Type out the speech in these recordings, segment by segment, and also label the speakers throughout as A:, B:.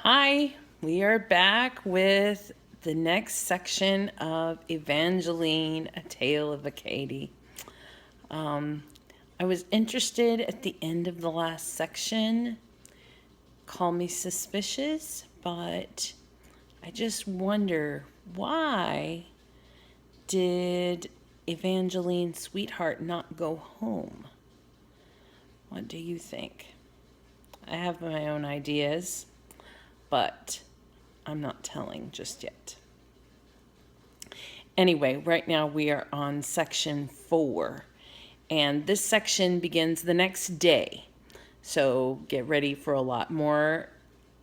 A: Hi, we are back with the next section of Evangeline, A Tale of a Katie. I was interested at the end of the last section. Call me suspicious, but I just wonder, why did Evangeline's sweetheart not go home? What do you think? I have my own ideas, but I'm not telling just yet. Anyway, right now we are on section 4, and this section begins the next day. So get ready for a lot more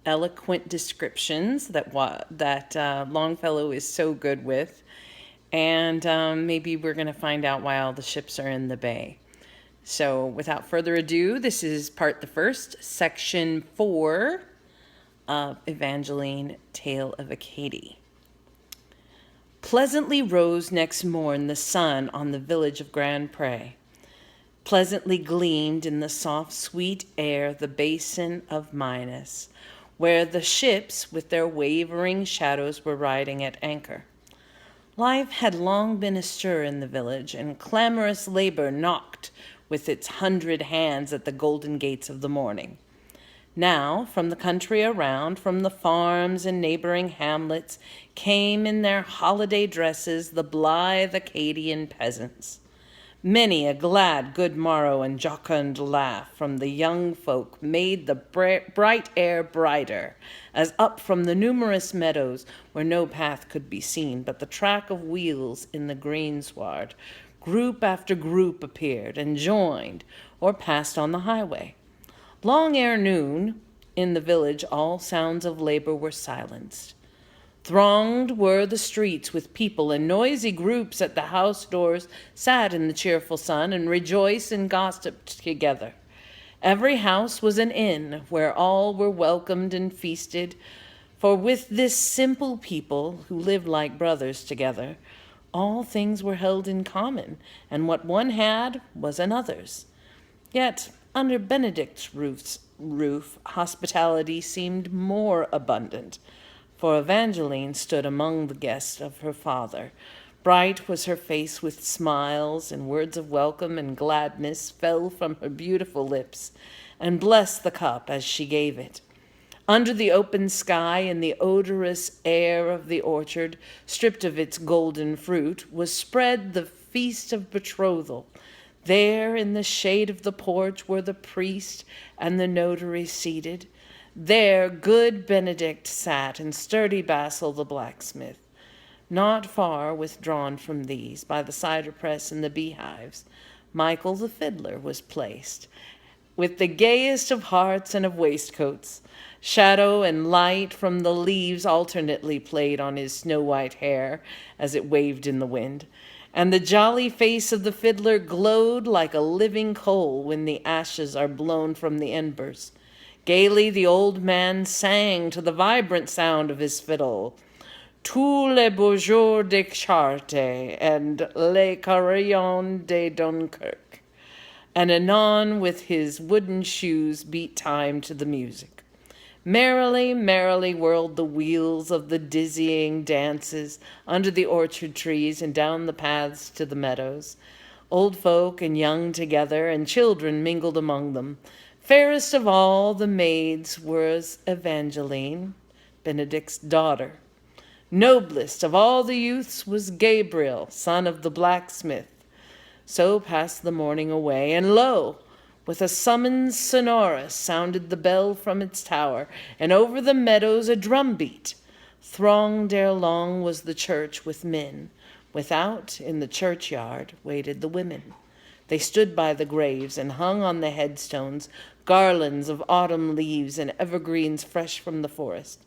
A: eloquent descriptions that Longfellow is so good with, and maybe we're going to find out why all the ships are in the bay. So without further ado, this is part the first, section 4 of Evangeline, Tale of a Katie. Pleasantly rose next morn the sun on the village of Grand Pre. Pleasantly gleamed in the soft, sweet air the basin of Minas, where the ships with their wavering shadows were riding at anchor. Life had long been astir in the village, and clamorous labor knocked with its 100 hands at the golden gates of the morning. Now, from the country around, from the farms and neighboring hamlets, came in their holiday dresses the blithe Acadian peasants. Many a glad good morrow and jocund laugh from the young folk made the bright air brighter, as up from the numerous meadows, where no path could be seen but the track of wheels in the greensward, group after group appeared and joined or passed on the highway. Long ere noon, in the village all sounds of labor were silenced. Thronged were the streets with people, and noisy groups at the house doors sat in the cheerful sun and rejoiced and gossiped together. Every house was an inn where all were welcomed and feasted, for with this simple people, who lived like brothers together, all things were held in common, and what one had was another's. Yet, under Benedict's roof, hospitality seemed more abundant, for Evangeline stood among the guests of her father. Bright was her face with smiles, and words of welcome and gladness fell from her beautiful lips, and blessed the cup as she gave it. Under the open sky and the odorous air of the orchard, stripped of its golden fruit, was spread the feast of betrothal. There in the shade of the porch were the priest and the notary seated. There good Benedict sat, and sturdy Basil the blacksmith. Not far withdrawn from these, by the cider press and the beehives, Michael the fiddler was placed, with the gayest of hearts and of waistcoats. Shadow and light from the leaves alternately played on his snow-white hair as it waved in the wind, and the jolly face of the fiddler glowed like a living coal when the ashes are blown from the embers. Gaily the old man sang to the vibrant sound of his fiddle, Tous les beaux jours de Chartres and les carillons de Dunkirk, and anon with his wooden shoes beat time to the music. Merrily, merrily whirled the wheels of the dizzying dances under the orchard trees and down the paths to the meadows. Old folk and young together, and children mingled among them. Fairest of all the maids was Evangeline, Benedict's daughter. Noblest of all the youths was Gabriel, son of the blacksmith. So passed the morning away, and lo! With a summons sonorous sounded the bell from its tower, and over the meadows a drum beat. Thronged ere long was the church with men. Without, in the churchyard, waited the women. They stood by the graves and hung on the headstones garlands of autumn leaves and evergreens fresh from the forest.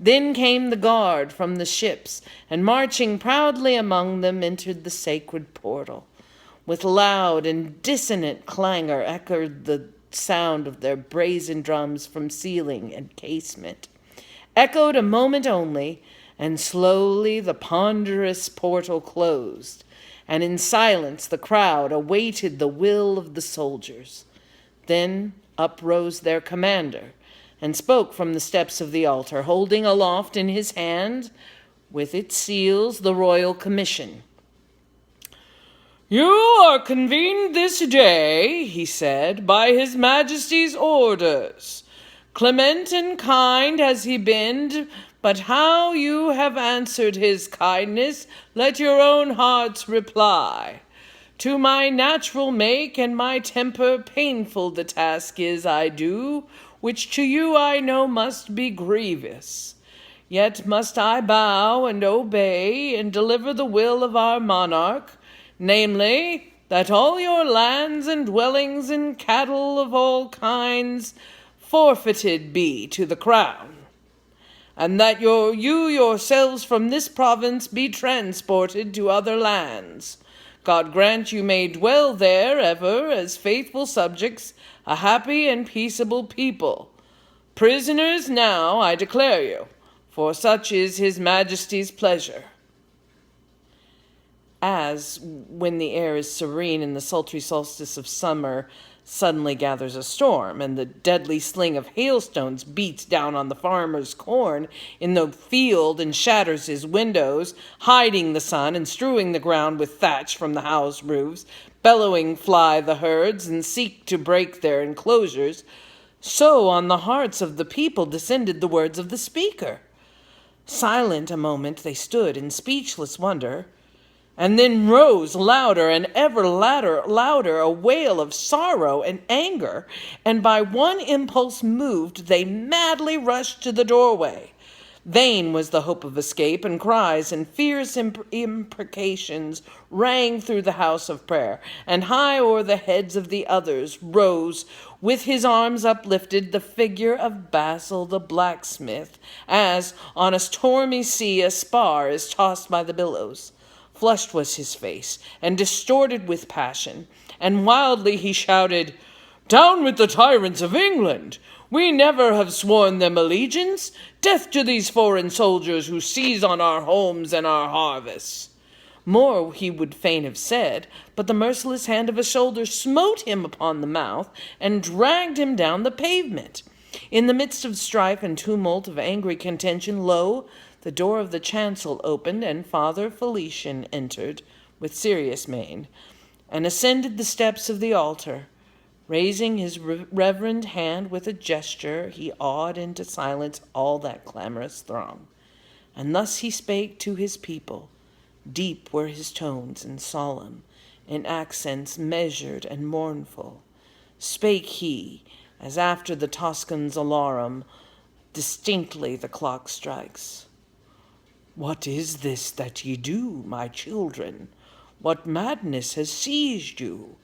A: Then came the guard from the ships, and marching proudly among them entered the sacred portal. With loud and dissonant clangor echoed the sound of their brazen drums from ceiling and casement. Echoed a moment only, and slowly the ponderous portal closed, and in silence the crowd awaited the will of the soldiers. Then uprose their commander, and spoke from the steps of the altar, holding aloft in his hand, with its seals, the royal commission. "You are convened this day," he said, "by his majesty's orders. Clement and kind has he been, but how you have answered his kindness, let your own hearts reply. To my natural make and my temper painful the task is I do, which to you I know must be grievous. Yet must I bow and obey and deliver the will of our monarch, namely, that all your lands and dwellings and cattle of all kinds forfeited be to the crown, and that you yourselves from this province be transported to other lands. God grant you may dwell there ever as faithful subjects, a happy and peaceable people. Prisoners now I declare you, for such is his majesty's pleasure." As, when the air is serene in the sultry solstice of summer, suddenly gathers a storm, and the deadly sling of hailstones beats down on the farmer's corn in the field and shatters his windows, hiding the sun and strewing the ground with thatch from the house roofs, bellowing fly the herds and seek to break their enclosures, so on the hearts of the people descended the words of the speaker. Silent a moment they stood in speechless wonder, and then rose louder and ever louder a wail of sorrow and anger, and by one impulse moved, they madly rushed to the doorway. Vain was the hope of escape, and cries and fierce imprecations rang through the house of prayer, and high o'er the heads of the others rose, with his arms uplifted, the figure of Basil the blacksmith, as on a stormy sea a spar is tossed by the billows. Flushed was his face, and distorted with passion, and wildly he shouted, "Down with the tyrants of England! We never have sworn them allegiance. Death to these foreign soldiers who seize on our homes and our harvests." More he would fain have said, but the merciless hand of a shoulder smote him upon the mouth and dragged him down the pavement. In the midst of strife and tumult of angry contention, lo, the door of the chancel opened, and Father Felician entered with serious mien, and ascended the steps of the altar. Raising his reverend hand with a gesture, he awed into silence all that clamorous throng. And thus he spake to his people. Deep were his tones and solemn, in accents measured and mournful. Spake he, as after the Toscan's alarum, distinctly the clock strikes. "What is this that ye do, my children? What madness has seized you?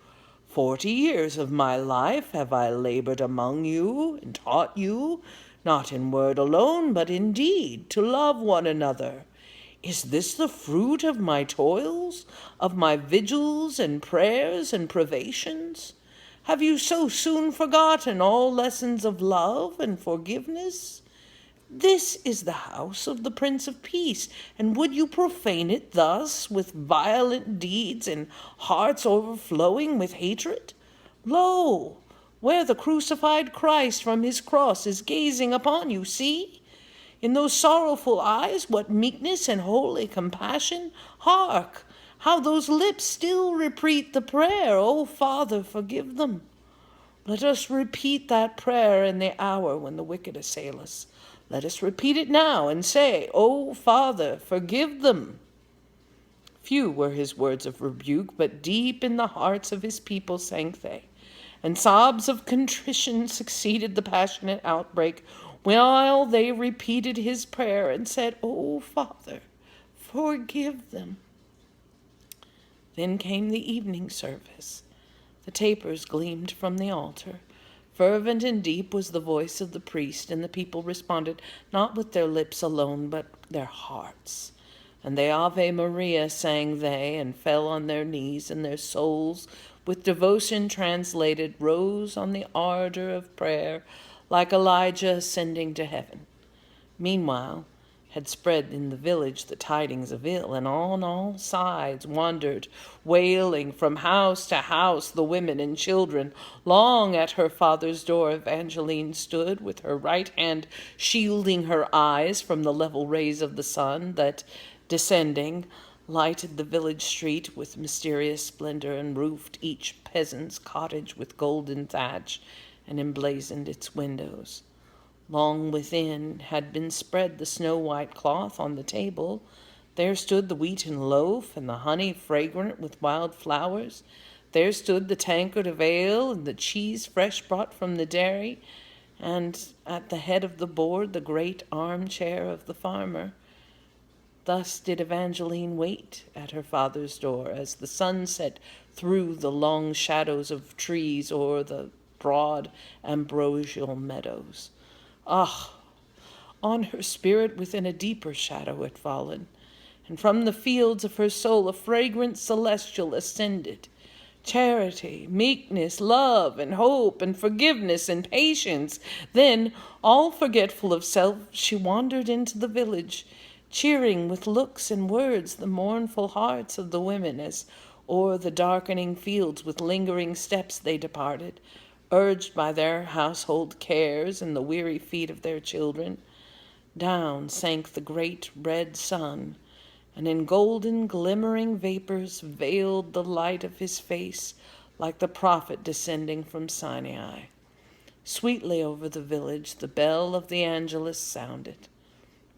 A: 40 years of my life have I labored among you and taught you, not in word alone, but in deed, to love one another. Is this the fruit of my toils, of my vigils and prayers and privations? Have you so soon forgotten all lessons of love and forgiveness? This is the house of the Prince of Peace, and would you profane it thus with violent deeds and hearts overflowing with hatred? Lo, where the crucified Christ from his cross is gazing upon you, see? In those sorrowful eyes what meekness and holy compassion! Hark, how those lips still repeat the prayer, O Father, forgive them. Let us repeat that prayer in the hour when the wicked assail us. Let us repeat it now and say, O Father, forgive them." Few were his words of rebuke, but deep in the hearts of his people sank they, and sobs of contrition succeeded the passionate outbreak, while they repeated his prayer and said, O Father, forgive them. Then came the evening service. The tapers gleamed from the altar. Fervent and deep was the voice of the priest, and the people responded not with their lips alone, but their hearts. And the Ave Maria sang they, and fell on their knees, and their souls, with devotion translated, rose on the ardor of prayer, like Elijah ascending to heaven. Meanwhile, had spread in the village the tidings of ill, and on all sides wandered, wailing from house to house, the women and children. Long at her father's door Evangeline stood, with her right hand shielding her eyes from the level rays of the sun that, descending, lighted the village street with mysterious splendor, and roofed each peasant's cottage with golden thatch, and emblazoned its windows. Long within had been spread the snow-white cloth on the table. There stood the wheaten loaf, and the honey fragrant with wild flowers. There stood the tankard of ale, and the cheese fresh brought from the dairy, and at the head of the board the great armchair of the farmer. Thus did Evangeline wait at her father's door, as the sun set through the long shadows of trees o'er the broad ambrosial meadows. Ah, on her spirit within a deeper shadow had fallen, and from the fields of her soul a fragrance celestial ascended. Charity, meekness, love, and hope, and forgiveness, and patience. Then, all forgetful of self, she wandered into the village, cheering with looks and words the mournful hearts of the women, as o'er the darkening fields with lingering steps they departed, urged by their household cares and the weary feet of their children. Down sank the great red sun, and in golden glimmering vapors veiled the light of his face, like the prophet descending from Sinai. Sweetly over the village the bell of the Angelus sounded.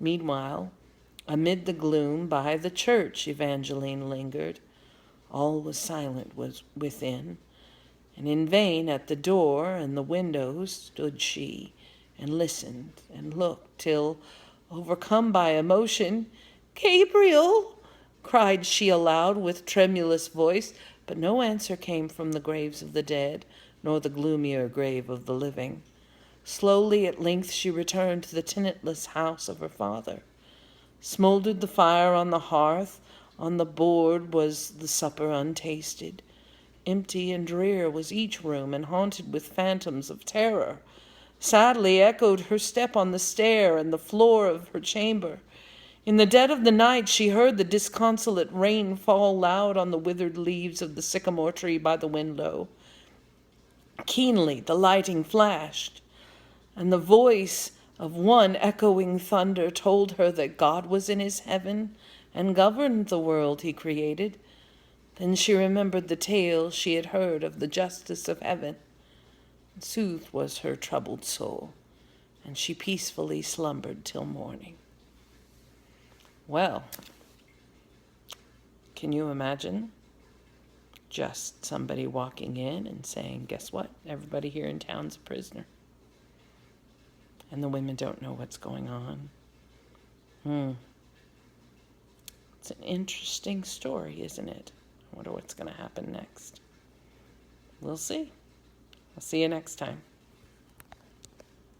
A: Meanwhile, amid the gloom by the church Evangeline lingered. All was silent within, and in vain at the door and the windows stood she, and listened and looked, till, overcome by emotion, "Gabriel!" cried she aloud with tremulous voice, but no answer came from the graves of the dead, nor the gloomier grave of the living. Slowly at length she returned to the tenantless house of her father. Smoldered the fire on the hearth, on the board was the supper untasted. Empty and drear was each room, and haunted with phantoms of terror. Sadly echoed her step on the stair and the floor of her chamber. In the dead of the night she heard the disconsolate rain fall loud on the withered leaves of the sycamore tree by the window. Keenly the lightning flashed, and the voice of one echoing thunder told her that God was in his heaven and governed the world he created. Then she remembered the tale she had heard of the justice of heaven. Soothed was her troubled soul, and she peacefully slumbered till morning. Well, can you imagine just somebody walking in and saying, "Guess what? Everybody here in town's a prisoner." And the women don't know what's going on. It's an interesting story, isn't it? I wonder what's going to happen next. We'll see. I'll see you next time.